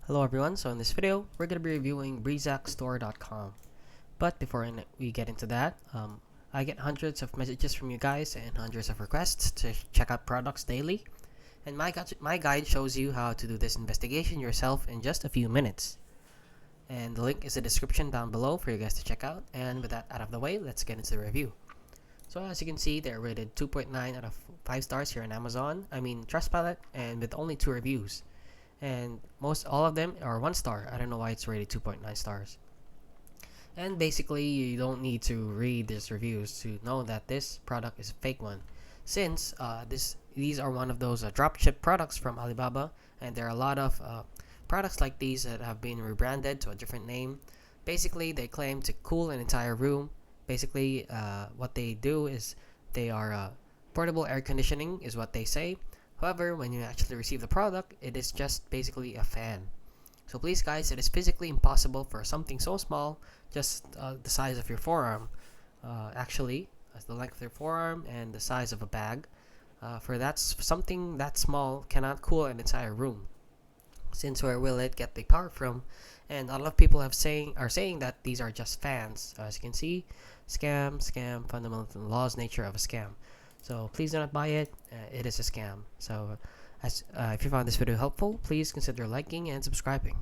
Hello everyone, so in this video, we're going to be reviewing breezackstore.com. But before we get into that, I get hundreds of messages from you guys and hundreds of requests to check out products daily. And my guide shows you how to do this investigation yourself in just a few minutes. And the link is in the description down below for you guys to check out. And with that out of the way, let's get into the review. So as you can see, they're rated 2.9 out of 5 stars here on Amazon. Trustpilot, and with only 2 reviews. And all of them are 1 star. I don't know why it's rated 2.9 stars. And basically, you don't need to read these reviews to know that this product is a fake one, since these are one of those dropship products from Alibaba, and there are a lot of products like these that have been rebranded to a different name. Basically, they claim to cool an entire room. Basically, what they do is they are portable air conditioning, is what they say. However, when you actually receive the product, it is just basically a fan. So please guys, it is physically impossible for something so small, just the size of your forearm, actually, the length of your forearm and the size of a bag, for something that small cannot cool an entire room. Since where will it get the power from? And a lot of people are saying that these are just fans. As you can see, scam, fundamental laws, nature of a scam. So please do not buy it. It is a scam. So if you found this video helpful, please consider liking and subscribing.